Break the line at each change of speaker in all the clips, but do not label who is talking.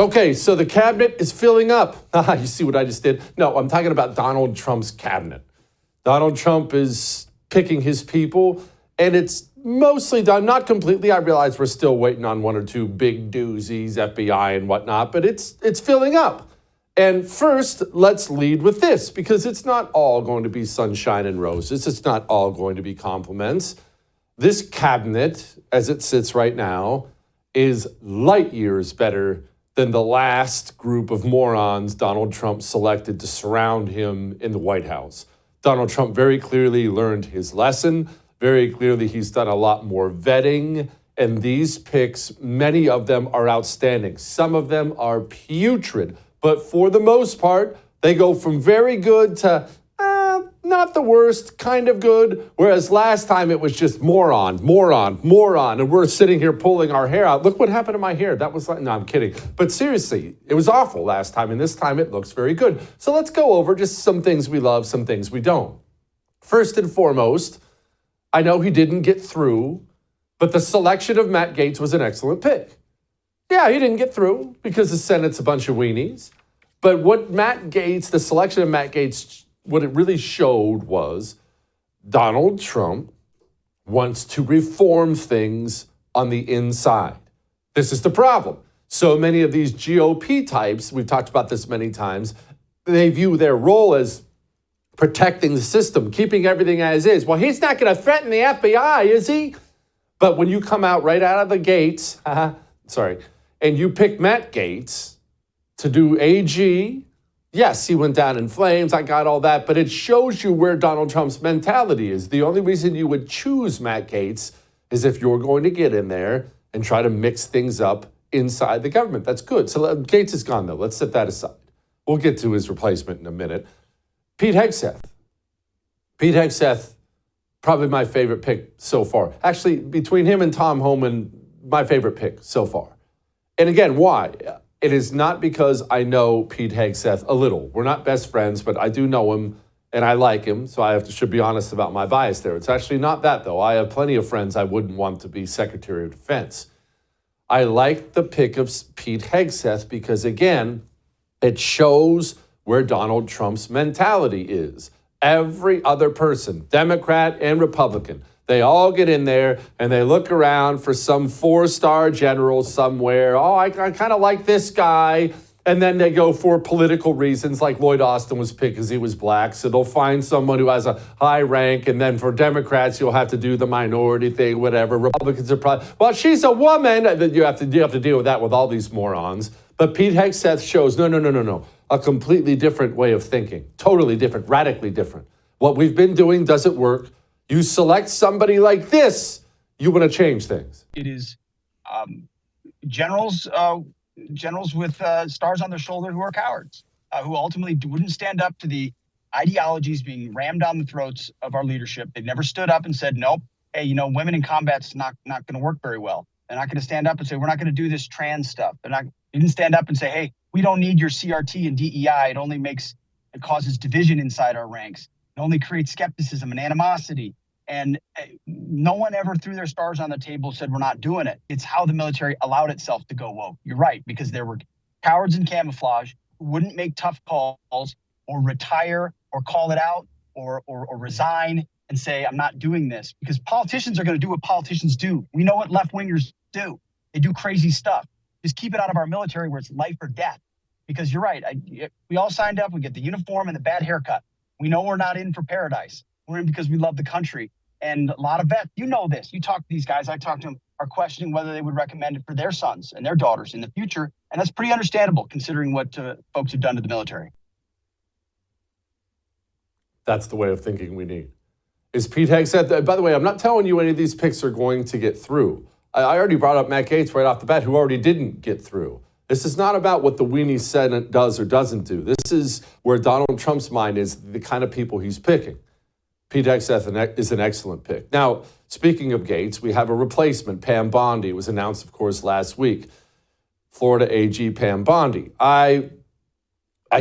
Okay, so the cabinet is filling up. You see what I just did? No, I'm talking about Donald Trump's cabinet. Donald Trump is picking his people, and it's mostly done, not completely. I realize we're still waiting on one or two big doozies, FBI and whatnot, but it's filling up. And first, let's lead with this, because it's not all going to be sunshine and roses. It's not all going to be compliments. This cabinet, as it sits right now, is light years better than the last group of morons Donald Trump selected to surround him in the White House. Donald Trump very clearly learned his lesson. Very clearly, he's done a lot more vetting. And these picks, many of them are outstanding. Some of them are putrid. But for the most part, they go from very good to not the worst, kind of good. Whereas last time it was just moron. And we're sitting here pulling our hair out. Look what happened to my hair. That was like, no, I'm kidding. But seriously, it was awful last time. And this time it looks very good. So let's go over just some things we love, some things we don't. First and foremost, I know he didn't get through, but the selection of Matt Gaetz was an excellent pick. Yeah, he didn't get through because the Senate's a bunch of weenies. But what the selection of Matt Gaetz, what it really showed was Donald Trump wants to reform things on the inside. This is the problem. So many of these GOP types, we've talked about this many times, they view their role as protecting the system, keeping everything as is. Well, he's not going to threaten the FBI, is he? But when you come out right out of the gates, and you pick Matt Gaetz to do AG, yes, he went down in flames. I got all that. But it shows you where Donald Trump's mentality is. The only reason you would choose Matt Gaetz is if you're going to get in there and try to mix things up inside the government. That's good. So Gaetz is gone, though. Let's set that aside. We'll get to his replacement in a minute. Pete Hegseth. Pete Hegseth, probably my favorite pick so far. Actually, between him and Tom Homan, my favorite pick so far. And again, why? It is not because I know Pete Hegseth a little. We're not best friends, but I do know him and I like him, so I should be honest about my bias there. It's actually not that, though. I have plenty of friends I wouldn't want to be Secretary of Defense. I like the pick of Pete Hegseth because, again, it shows where Donald Trump's mentality is. Every other person, Democrat and Republican, they all get in there and they look around for some 4-star general somewhere. Oh, I kind of like this guy. And then they go for political reasons, like Lloyd Austin was picked because he was black. So they'll find someone who has a high rank. And then for Democrats, you'll have to do the minority thing, whatever. Republicans are probably, well, she's a woman. You have to deal with that with all these morons. But Pete Hegseth shows, no. A completely different way of thinking. Totally different, radically different. What we've been doing doesn't work. You select somebody like this, you want to change things.
It is generals with stars on their shoulder who are cowards, who ultimately wouldn't stand up to the ideologies being rammed down the throats of our leadership. They've never stood up and said, nope, hey, women in combat's not going to work very well. They're not going to stand up and say, we're not going to do this trans stuff. They didn't stand up and say, hey, we don't need your CRT and DEI. It causes division inside our ranks. It only creates skepticism and animosity. And no one ever threw their stars on the table and said, we're not doing it. It's how the military allowed itself to go woke. You're right, because there were cowards in camouflage who wouldn't make tough calls or retire or call it out or resign and say, I'm not doing this. Because politicians are going to do what politicians do. We know what left-wingers do. They do crazy stuff. Just keep it out of our military where it's life or death. Because you're right. We all signed up. We get the uniform and the bad haircut. We know we're not in for paradise. We're in because we love the country. And a lot of vets, you know this. You talk to these guys, I talk to them, are questioning whether they would recommend it for their sons and their daughters in the future. And that's pretty understandable considering what folks have done to the military.
That's the way of thinking we need. Is Pete Hegseth, by the way, I'm not telling you any of these picks are going to get through. I already brought up Matt Gaetz right off the bat, who already didn't get through. This is not about what the weenie Senate does or doesn't do. This is where Donald Trump's mind is, the kind of people he's picking. Pete Hegseth is an excellent pick. Now, speaking of Gaetz, we have a replacement, Pam Bondi. It was announced, of course, last week. Florida AG Pam Bondi. I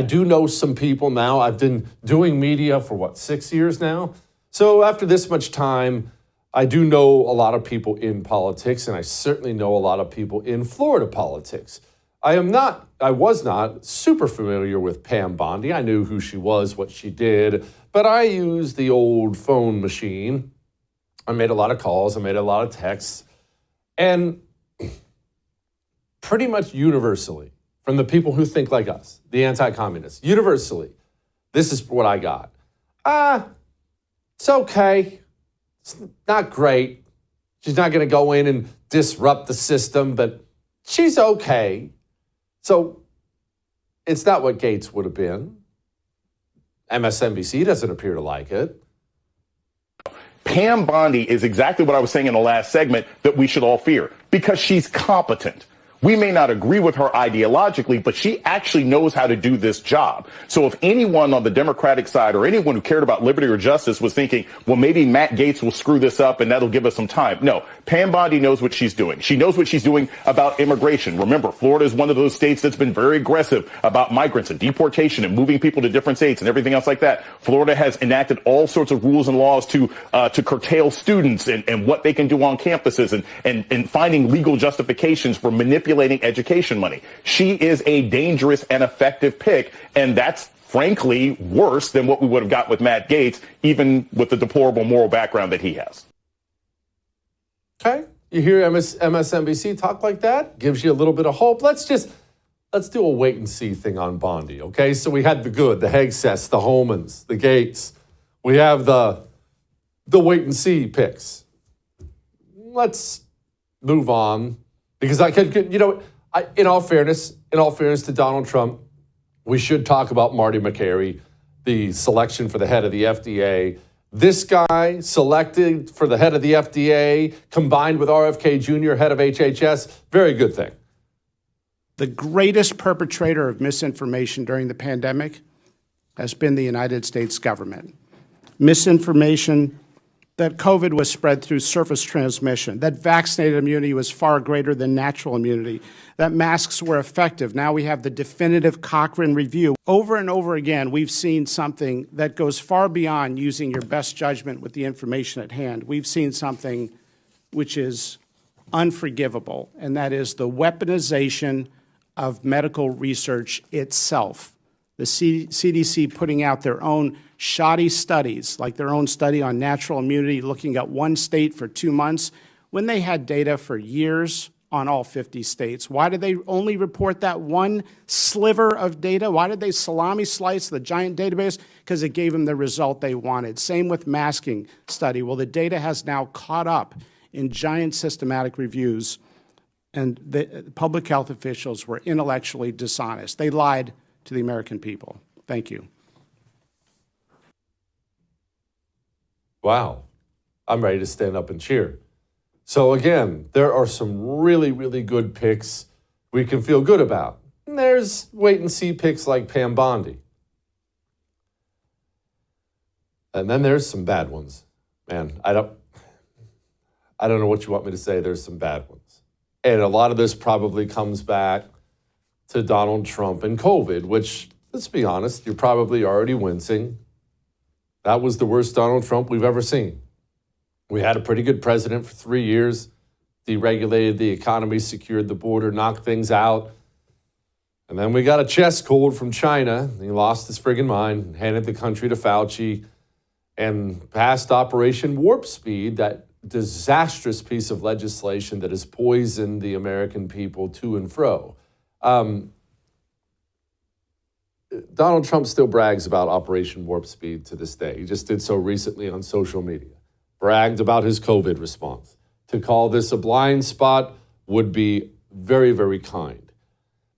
do know some people now. I've been doing media for, 6 years now? So after this much time, I do know a lot of people in politics, and I certainly know a lot of people in Florida politics. I was not super familiar with Pam Bondi. I knew who she was, what she did, but I used the old phone machine. I made a lot of calls, I made a lot of texts, and pretty much universally, from the people who think like us, the anti-communists, universally, this is what I got. It's okay. It's not great. She's not going to go in and disrupt the system, but she's okay. So it's not what Gates would have been. MSNBC doesn't appear to like it.
Pam Bondi is exactly what I was saying in the last segment that we should all fear, because she's competent. We may not agree with her ideologically, but she actually knows how to do this job. So if anyone on the Democratic side or anyone who cared about liberty or justice was thinking, well, maybe Matt Gaetz will screw this up and that'll give us some time. No, Pam Bondi knows what she's doing. She knows what she's doing about immigration. Remember, Florida is one of those states that's been very aggressive about migrants and deportation and moving people to different states and everything else like that. Florida has enacted all sorts of rules and laws to curtail students and what they can do on campuses and finding legal justifications for manipulating education money. She is a dangerous and effective pick, and that's frankly worse than what we would have got with Matt Gaetz, even with the deplorable moral background that he has.
Okay, you hear MSNBC talk like that, gives you a little bit of hope. Let's do a wait and see thing on Bondi, okay? So we had the good, the Hegseths, the Homans, the Gates. We have the wait and see picks. Let's move on. Because in all fairness to Donald Trump, we should talk about Marty McCary, the selection for the head of the FDA. This guy selected for the head of the FDA, combined with RFK Jr., head of HHS, very good thing.
The greatest perpetrator of misinformation during the pandemic has been the United States government. Misinformation that COVID was spread through surface transmission, that vaccinated immunity was far greater than natural immunity, that masks were effective. Now we have the definitive Cochrane review. Over and over again, we've seen something that goes far beyond using your best judgment with the information at hand. We've seen something which is unforgivable, and that is the weaponization of medical research itself. The CDC putting out their own shoddy studies, like their own study on natural immunity, looking at one state for 2 months, when they had data for years on all 50 states. Why did they only report that one sliver of data? Why did they salami slice the giant database? Because it gave them the result they wanted. Same with masking study. Well, the data has now caught up in giant systematic reviews, and the public health officials were intellectually dishonest. They lied to the American people. Thank you.
Wow. I'm ready to stand up and cheer. So again, there are some really, really good picks we can feel good about. And there's wait and see picks like Pam Bondi. And then there's some bad ones. Man, I don't know what you want me to say. There's some bad ones. And a lot of this probably comes back to Donald Trump and COVID, which, let's be honest, you're probably already wincing. That was the worst Donald Trump we've ever seen. We had a pretty good president for 3 years, deregulated the economy, secured the border, knocked things out. And then we got a chess cold from China. He lost his friggin' mind, handed the country to Fauci, and passed Operation Warp Speed, that disastrous piece of legislation that has poisoned the American people to and fro. Donald Trump still brags about Operation Warp Speed to this day. He just did so recently on social media. Bragged about his COVID response. To call this a blind spot would be very, very kind.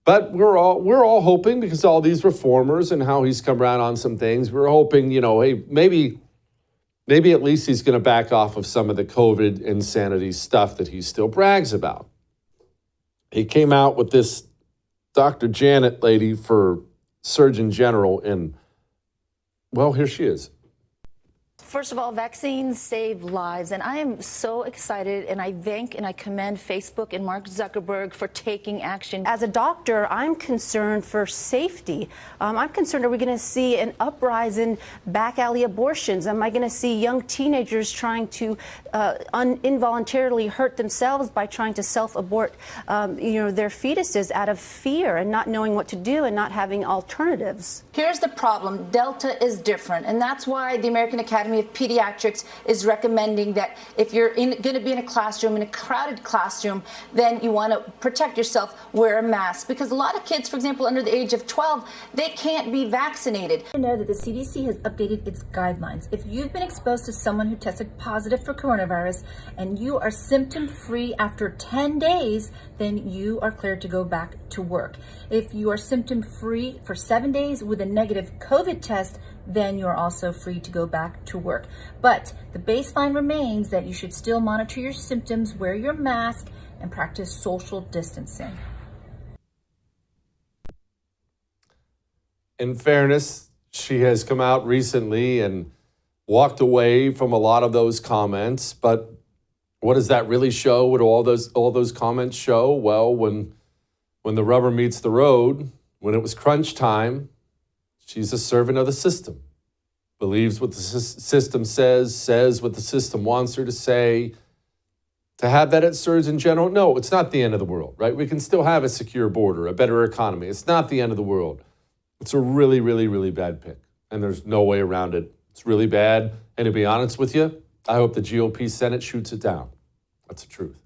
But we're all hoping, because all these reformers and how he's come around on some things, we're hoping, hey, maybe at least he's going to back off of some of the COVID insanity stuff that he still brags about. He came out with this Dr. Janet lady for Surgeon General, and, well, here she is.
First of all, vaccines save lives, and I am so excited, and I thank and I commend Facebook and Mark Zuckerberg for taking action.
As a doctor, I'm concerned for safety. I'm concerned, are we going to see an uprise in back alley abortions? Am I going to see young teenagers trying to involuntarily hurt themselves by trying to self-abort their fetuses out of fear and not knowing what to do and not having alternatives?
Here's the problem. Delta is different, and that's why the American Academy of Pediatrics is recommending that if you're going to be in a classroom, in a crowded classroom, then you want to protect yourself, wear a mask. Because a lot of kids, for example, under the age of 12, they can't be vaccinated.
I know that the CDC has updated its guidelines. If you've been exposed to someone who tested positive for coronavirus and you are symptom-free after 10 days, then you are cleared to go back to work. If you are symptom-free for 7 days with a negative COVID test, then you're also free to go back to work. But the baseline remains that you should still monitor your symptoms, wear your mask, and practice social distancing.
In fairness, she has come out recently and walked away from a lot of those comments, but what does that really show? What do all those comments show? Well, when the rubber meets the road, when it was crunch time, she's a servant of the system, believes what the system says what the system wants her to say. To have that at Surgeon General, no, it's not the end of the world, right? We can still have a secure border, a better economy. It's not the end of the world. It's a really, really, really bad pick, and there's no way around it. It's really bad, and to be honest with you, I hope the GOP Senate shoots it down. That's the truth.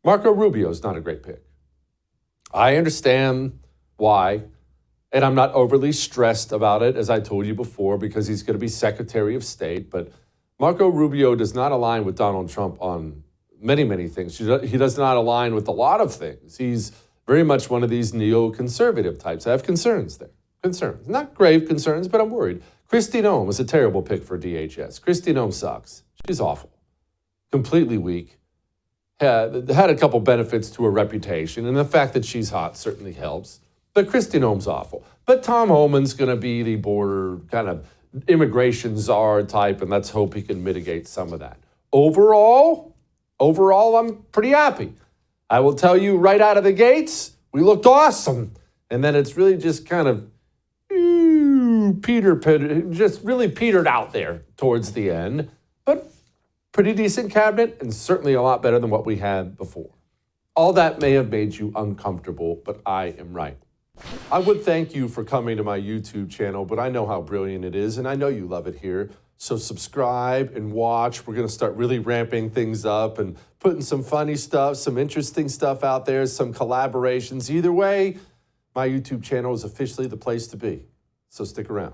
Marco Rubio is not a great pick. I understand why. And I'm not overly stressed about it, as I told you before, because he's going to be Secretary of State. But Marco Rubio does not align with Donald Trump on many, many things. He does not align with a lot of things. He's very much one of these neoconservative types. I have concerns there. Concerns. Not grave concerns, but I'm worried. Kristi Noem is a terrible pick for DHS. Kristi Noem sucks. She's awful. Completely weak. Had a couple benefits to her reputation, and the fact that she's hot certainly helps. But Kristi Noem's awful. But Tom Homan's going to be the border kind of immigration czar type, and let's hope he can mitigate some of that. Overall, I'm pretty happy. I will tell you right out of the gates, we looked awesome. And then it's really just kind of petered out there towards the end. But pretty decent cabinet, and certainly a lot better than what we had before. All that may have made you uncomfortable, but I am right. I would thank you for coming to my YouTube channel, but I know how brilliant it is, and I know you love it here. So subscribe and watch. We're going to start really ramping things up and putting some funny stuff, some interesting stuff out there, some collaborations. Either way, my YouTube channel is officially the place to be. So stick around.